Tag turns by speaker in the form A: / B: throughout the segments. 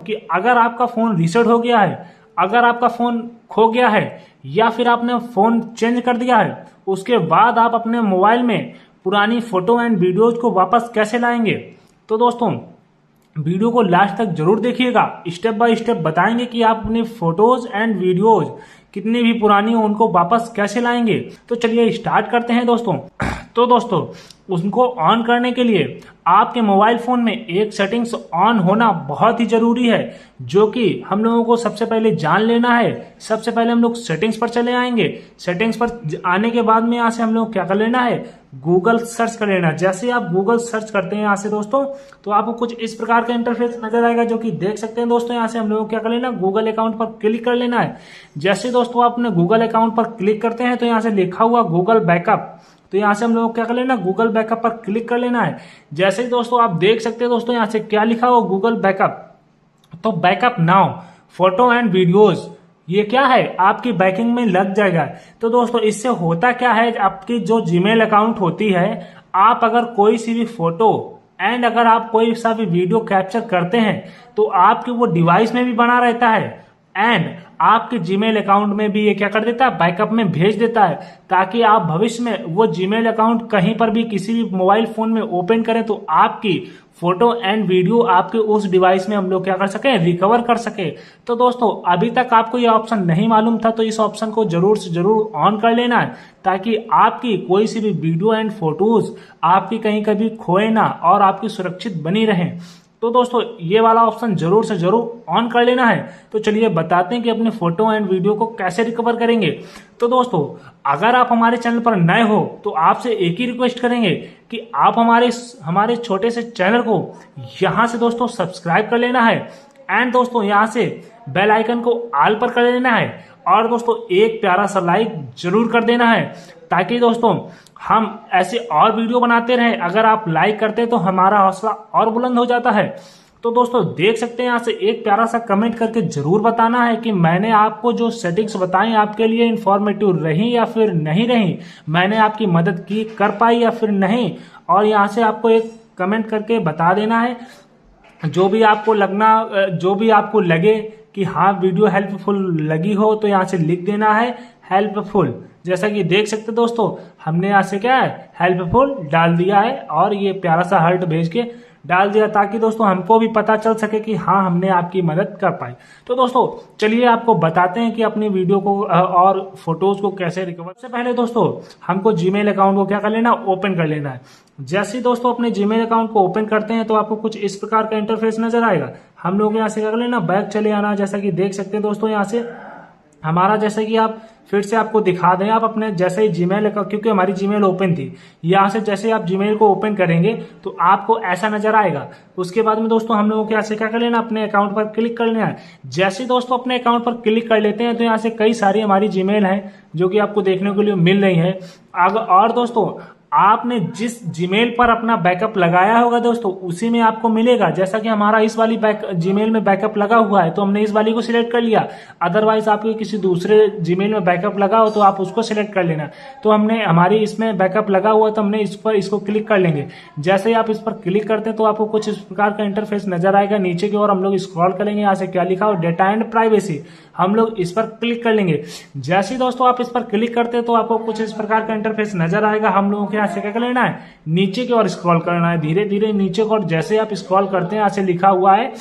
A: कि अगर आपका फ़ोन रीसेट हो गया है, अगर आपका फ़ोन खो गया है या फिर आपने फ़ोन चेंज कर दिया है, उसके बाद आप अपने मोबाइल में पुरानी फ़ोटो एंड वीडियोज़ को वापस कैसे लाएंगे। तो दोस्तों वीडियो को लास्ट तक जरूर देखिएगा, स्टेप बाय स्टेप बताएंगे कि आप अपनी फोटोज एंड वीडियोज कितनी भी पुरानी हो उनको वापस कैसे लाएंगे। तो चलिए स्टार्ट करते हैं दोस्तों। तो दोस्तों उनको ऑन करने के लिए आपके मोबाइल फोन में एक सेटिंग्स ऑन होना बहुत ही जरूरी है, जो कि हम लोगों को सबसे पहले जान लेना है। सबसे पहले हम लोग सेटिंग्स पर चले आएंगे। सेटिंग्स पर आने के बाद में यहाँ से हम लोग क्या कर लेना है, गूगल सर्च कर लेना। जैसे ही आप गूगल सर्च करते हैं यहाँ से दोस्तों, तो आपको कुछ इस प्रकार का इंटरफेस नजर आएगा, जो कि देख सकते हैं दोस्तों। यहाँ से हम लोग क्या कर लेना, गूगल अकाउंट पर क्लिक कर लेना है। जैसे दोस्तों आप अपने गूगल अकाउंट पर क्लिक करते हैं तो यहाँ से लिखा हुआ गूगल बैकअप, तो यहाँ से हम लोग क्या कर लेना, गूगल बैकअप पर क्लिक कर लेना है। जैसे ही दोस्तों आप देख सकते हैं दोस्तों यहाँ से क्या लिखा हुआ, गूगल बैकअप। तो backup now photo and videos, ये क्या है, आपकी बैकिंग में लग जाएगा। तो दोस्तों इससे होता क्या है, आपकी जो जीमेल अकाउंट होती है, आप अगर कोई सी भी फोटो एंड अगर आप कोई सा भी वीडियो कैप्चर करते हैं तो आपके वो डिवाइस में भी बना रहता है एंड आपके जीमेल अकाउंट में भी ये क्या कर देता है, बैकअप में भेज देता है, ताकि आप भविष्य में वो जीमेल अकाउंट कहीं पर भी किसी भी मोबाइल फोन में ओपन करें तो आपकी फोटो एंड वीडियो आपके उस डिवाइस में हम लोग क्या कर सके, रिकवर कर सके। तो दोस्तों अभी तक आपको ये ऑप्शन नहीं मालूम था, तो इस ऑप्शन को जरूर से जरूर ऑन कर लेना है, ताकि आपकी कोई सी भी वीडियो एंड फोटोज आपकी कहीं कभी खोए ना और आपकी सुरक्षित बनी रहें। तो दोस्तों ये वाला ऑप्शन जरूर से जरूर ऑन कर लेना है। तो चलिए बताते हैं कि अपने फोटो एंड वीडियो को कैसे रिकवर करेंगे। तो दोस्तों अगर आप हमारे चैनल पर नए हो तो आपसे एक ही रिक्वेस्ट करेंगे कि आप हमारे छोटे से चैनल को यहाँ से दोस्तों सब्सक्राइब कर लेना है एंड दोस्तों यहाँ से बेल आइकन को ऑल पर कर लेना है और दोस्तों एक प्यारा सा लाइक जरूर कर देना है, ताकि दोस्तों हम ऐसे और वीडियो बनाते रहें। अगर आप लाइक करते हैं तो हमारा हौसला और बुलंद हो जाता है। तो दोस्तों देख सकते हैं यहाँ से एक प्यारा सा कमेंट करके जरूर बताना है कि मैंने आपको जो सेटिंग्स बताई आपके लिए इंफॉर्मेटिव रही या फिर नहीं रही, मैंने आपकी मदद की कर पाई या फिर नहीं। और यहाँ से आपको एक कमेंट करके बता देना है, जो भी आपको लगे कि हाँ वीडियो हेल्पफुल लगी हो, तो यहाँ से लिख देना है हेल्पफुल। जैसा कि देख सकते दोस्तों हमने यहाँ से क्या है, हेल्पफुल डाल दिया है और ये प्यारा सा हार्ट भेज के डाल दिया, ताकि दोस्तों हमको भी पता चल सके कि हाँ हमने आपकी मदद कर पाई। तो दोस्तों चलिए आपको बताते हैं कि अपनी वीडियो को और फोटोज को कैसे रिकवर। सबसे पहले दोस्तों हमको जीमेल अकाउंट को क्या कर लेना, ओपन कर लेना है। जैसे ही दोस्तों अपने जीमेल अकाउंट को ओपन करते हैं तो आपको कुछ इस प्रकार का इंटरफेस नजर आएगा। हम लोग यहाँ से क्या कर लेना, बैक चले आना। जैसा कि देख सकते हैं दोस्तों यहाँ से हमारा, जैसे कि आप फिर से आपको दिखा दें, आप अपने जैसे ही जीमेल, क्योंकि हमारी जीमेल ओपन थी, यहाँ से जैसे आप जीमेल को ओपन करेंगे तो आपको ऐसा नजर आएगा। उसके बाद में दोस्तों हम लोगों को यहाँ से क्या कर लेना, अपने अकाउंट पर क्लिक कर लेना है। जैसे दोस्तों अपने अकाउंट पर क्लिक कर लेते हैं तो यहाँ से कई सारी हमारी जीमेल हैं जो कि आपको देखने के लिए मिल रही है। और दोस्तों आपने जिस जीमेल पर अपना बैकअप लगाया होगा दोस्तों उसी में आपको मिलेगा। जैसा कि हमारा इस वाली जीमेल में बैकअप लगा हुआ है तो हमने इस वाली को सिलेक्ट कर लिया। अदरवाइज आपके किसी दूसरे जीमेल में बैकअप लगा हो तो आप उसको सिलेक्ट कर लेना। तो हमने हमारी इसमें बैकअप लगा हुआ तो हमने इसको क्लिक कर लेंगे। जैसे ही आप इस पर क्लिक करते हैं तो आपको कुछ इस प्रकार का इंटरफेस नजर आएगा। नीचे की ओर हम लोग स्क्रॉल करेंगे, यहाँ से क्या लिखा हो, डेटा एंड प्राइवेसी, हम लोग इस पर क्लिक कर लेंगे। जैसे ही दोस्तों आप इस पर क्लिक करते हैं तो आपको कुछ इस प्रकार का इंटरफेस नजर आएगा। हम लोगों के यहाँ से क्या कर लेना है, नीचे की ओर स्क्रॉल करना है, धीरे धीरे नीचे की ओर। जैसे आप स्क्रॉल करते हैं यहाँ से लिखा हुआ है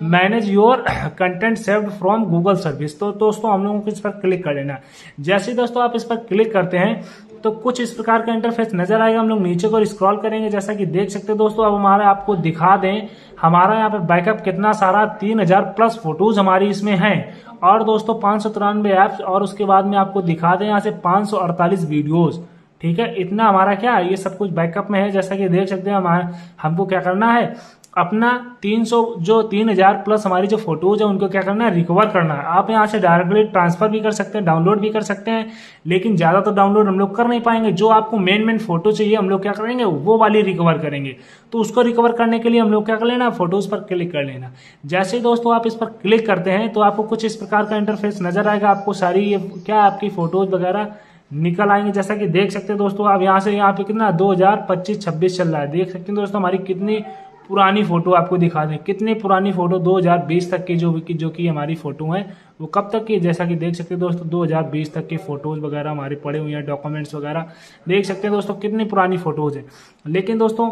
A: manage your content saved from Google service. तो दोस्तों हम लोगों को इस पर क्लिक कर लेना है। जैसे दोस्तों आप इस पर क्लिक करते हैं तो कुछ इस प्रकार का इंटरफेस नजर आएगा। हम लोग नीचे को स्क्रॉल करेंगे। जैसा कि देख सकते हैं दोस्तों, अब हमारे आपको दिखा दें हमारा यहाँ पे बैकअप कितना सारा 3000 प्लस फोटोज हमारी इसमें हैं और दोस्तों 593 ऐप्स, और उसके बाद में आपको दिखा दें यहाँ से 548 वीडियोज। ठीक है, इतना हमारा क्या है, ये सब कुछ बैकअप में है। जैसा कि देख सकते हैं हमको क्या करना है, अपना 3000 प्लस हमारी जो फोटोज है उनको क्या करना है, रिकवर करना है। आप यहाँ से डायरेक्टली ट्रांसफर भी कर सकते हैं, डाउनलोड भी कर सकते हैं, लेकिन ज्यादा तो डाउनलोड हम लोग कर नहीं पाएंगे। जो आपको मेन फोटो चाहिए हम लोग क्या करेंगे, वो वाली रिकवर करेंगे। तो उसको रिकवर करने के लिए हम लोग क्या कर लेना, फोटोज पर क्लिक कर लेना। जैसे ही दोस्तों आप इस पर क्लिक करते हैं तो आपको कुछ इस प्रकार का इंटरफेस नजर आएगा। आपको सारी ये क्या आपकी फोटोज वगैरह निकल आएंगे। जैसा कि देख सकते हैं दोस्तों, आप यहाँ से यहाँ पे कितना 2025-26 चल रहा है। देख सकते हैं दोस्तों हमारी कितनी पुरानी फ़ोटो आपको दिखा दें। कितनी पुरानी फ़ोटो 2020 तक की जो कि हमारी फ़ोटो है वो कब तक की, जैसा कि देख सकते हैं दोस्तों 2020 तक की फ़ोटोज़ वगैरह हमारे पड़े हुए हैं, डॉक्यूमेंट्स वगैरह देख सकते हैं दोस्तों कितनी पुरानी फ़ोटोज़ है। लेकिन दोस्तों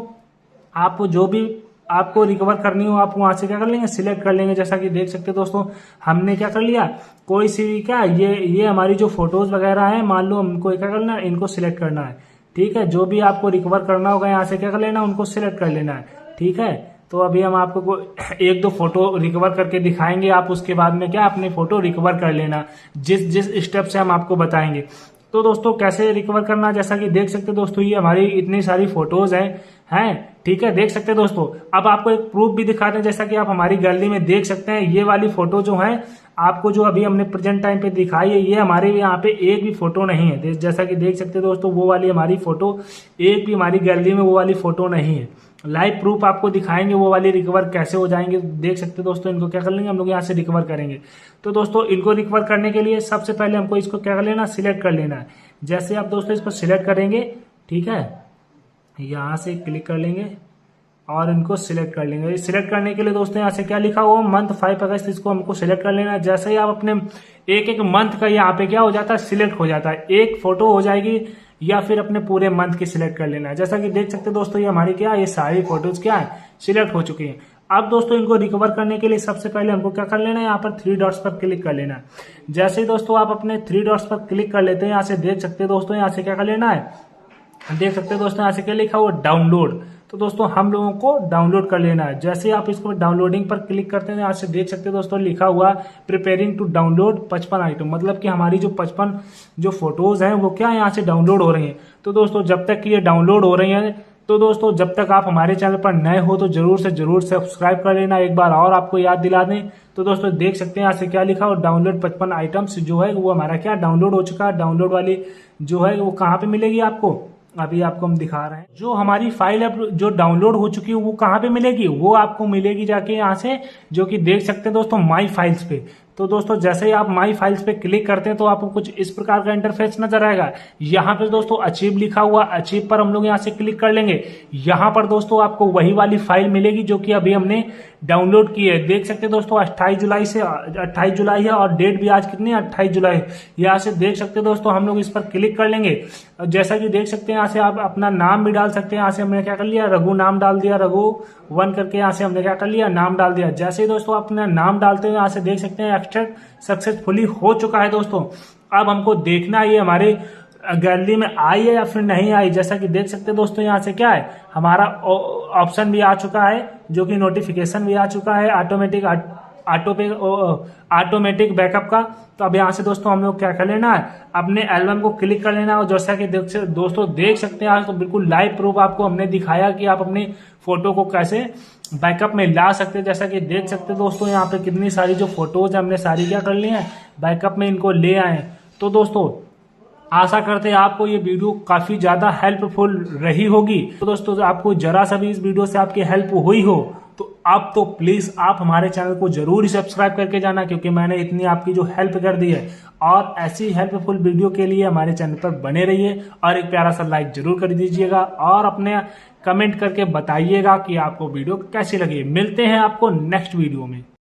A: आप जो भी आपको रिकवर करनी हो आप वहाँ से क्या कर लेंगे, सिलेक्ट कर लेंगे। जैसा कि देख सकते हैं दोस्तों हमने क्या कर लिया, कोई सी भी क्या ये हमारी जो फोटोज़ वगैरह है, मान लो हमको क्या करना है, इनको सिलेक्ट करना है। ठीक है, जो भी आपको रिकवर करना होगा यहाँ से क्या कर लेना, उनको सिलेक्ट कर लेना है। ठीक है, तो अभी हम आपको एक दो फोटो रिकवर करके दिखाएंगे, आप उसके बाद में क्या अपनी फोटो रिकवर कर लेना जिस जिस स्टेप से हम आपको बताएंगे। तो दोस्तों कैसे रिकवर करना, जैसा कि देख सकते हैं दोस्तों ये हमारी इतनी सारी फोटोज हैं। ठीक है, देख सकते हैं दोस्तों। अब आपको एक प्रूफ भी दिखाते हैं, जैसा कि आप हमारी गैलरी में देख सकते हैं ये वाली फोटो जो है आपको, जो अभी हमने प्रेजेंट टाइम पे दिखाई है, ये हमारे यहाँ पे एक भी फोटो नहीं है। जैसा कि देख सकते हैं दोस्तों वो वाली हमारी फोटो, एक भी हमारी गैलरी में वो वाली फोटो नहीं है। लाइव प्रूफ आपको दिखाएंगे वो वाली रिकवर कैसे हो जाएंगे। देख सकते हैं दोस्तों, इनको क्या कर लेंगे हम लोग यहाँ से रिकवर करेंगे। तो दोस्तों इनको रिकवर करने के लिए सबसे पहले हमको इसको क्या कर लेना, सिलेक्ट कर लेना है। जैसे आप दोस्तों इसको सिलेक्ट करेंगे, ठीक है, यहाँ से क्लिक कर लेंगे और इनको सिलेक्ट कर लेंगे। सिलेक्ट करने के लिए दोस्तों यहाँ से क्या लिखा हुआ, मंथ 5 अगस्त, इसको हमको सिलेक्ट कर लेना है। जैसे ही आप अपने एक एक मंथ का यहाँ पे क्या हो जाता है, सिलेक्ट हो जाता है, एक फोटो हो जाएगी, या फिर अपने पूरे मंथ की सिलेक्ट कर लेना है। जैसा कि देख सकते हैं दोस्तों ये हमारी क्या, ये सारी फोटोज क्या है, सिलेक्ट हो चुकी हैं। अब दोस्तों इनको रिकवर करने के लिए सबसे पहले हमको क्या कर लेना है, यहाँ पर 3 डॉट्स पर क्लिक कर लेना है। जैसे ही दोस्तों आप अपने 3 डॉट्स पर क्लिक कर लेते हैं, यहाँ से देख सकते हैं दोस्तों यहाँ से क्या कर लेना है, देख सकते हैं दोस्तों यहाँ से क्या लिखा हुआ, डाउनलोड। तो दोस्तों हम लोगों को डाउनलोड कर लेना है। जैसे आप इसको डाउनलोडिंग पर क्लिक करते हैं, यहाँ से देख सकते हैं दोस्तों लिखा हुआ प्रिपेयरिंग टू डाउनलोड 55 आइटम, मतलब कि हमारी जो 55 जो फोटोज हैं वो क्या यहाँ से डाउनलोड हो रही हैं। तो दोस्तों जब तक कि ये डाउनलोड हो रही हैं, तो दोस्तों जब तक आप हमारे चैनल पर नए हो तो जरूर से जरूर सब्सक्राइब कर लेना। एक बार और आपको याद दिला दें, तो दोस्तों देख सकते हैं यहाँ से क्या लिखा हो, डाउनलोड 55 आइटम्स जो है वो हमारा क्या डाउनलोड हो चुका है। डाउनलोड वाली जो है वो कहाँ पे मिलेगी आपको, अभी आपको हम दिखा रहे हैं। जो हमारी फाइल अब जो डाउनलोड हो चुकी है वो कहाँ पे मिलेगी, वो आपको मिलेगी जाके यहाँ से, जो कि देख सकते हैं दोस्तों माई फाइल्स पे। तो दोस्तों जैसे ही आप माई फाइल्स पे क्लिक करते हैं तो आपको कुछ इस प्रकार का इंटरफेस नजर आएगा। यहाँ पे दोस्तों अचीव लिखा हुआ, अचीव पर हम लोग यहाँ से क्लिक कर लेंगे। यहाँ पर दोस्तों आपको वही वाली फाइल मिलेगी जो कि अभी हमने डाउनलोड की है। देख सकते हैं दोस्तों 28 जुलाई है और डेट भी आज कितनी है, 28 जुलाई। यहाँ से देख सकते हैं दोस्तों हम लोग इस पर क्लिक कर लेंगे। जैसा कि देख सकते हैं यहाँ से आप अपना नाम भी डाल सकते हैं। यहाँ से हमने क्या कर लिया, रघु नाम डाल दिया, रघु 1 करके यहाँ से हमने क्या कर लिया, नाम डाल दिया। जैसे ही दोस्तों अपना नाम डालते हुए यहाँ से देख सकते हैं एक्सट्रैक्ट सक्सेसफुली हो चुका है। दोस्तों अब हमको देखना है ये हमारे गैलरी में आई है या फिर नहीं आई। जैसा कि देख सकते हैं दोस्तों यहाँ से क्या है, हमारा ऑप्शन भी आ चुका है, जो कि नोटिफिकेशन भी आ चुका है ऑटोमेटिक बैकअप का। तो अब यहाँ से दोस्तों हम लोग क्या कर लेना है, अपने एल्बम को क्लिक कर लेना है। और जैसा कि दोस्तों देख सकते हैं आज तो बिल्कुल लाइव प्रूफ आपको हमने दिखाया कि आप अपनी फोटो को कैसे बैकअप में ला सकते हैं। जैसा कि देख सकते हैं दोस्तों यहाँ पे कितनी सारी जो फोटोज है हमने सारी क्या कर ली है, बैकअप में इनको ले आए। तो दोस्तों आशा करते हैं आपको ये वीडियो काफी ज्यादा हेल्पफुल रही होगी। तो दोस्तों आपको जरा सा भी इस वीडियो से आपकी हेल्प हुई हो तो आप तो प्लीज आप हमारे चैनल को जरूर ही सब्सक्राइब करके जाना, क्योंकि मैंने इतनी आपकी जो हेल्प कर दी है। और ऐसी हेल्पफुल वीडियो के लिए हमारे चैनल पर बने रहिए और एक प्यारा सा लाइक जरूर कर दीजिएगा और अपने कमेंट करके बताइएगा कि आपको वीडियो कैसी लगी। मिलते हैं आपको नेक्स्ट वीडियो में।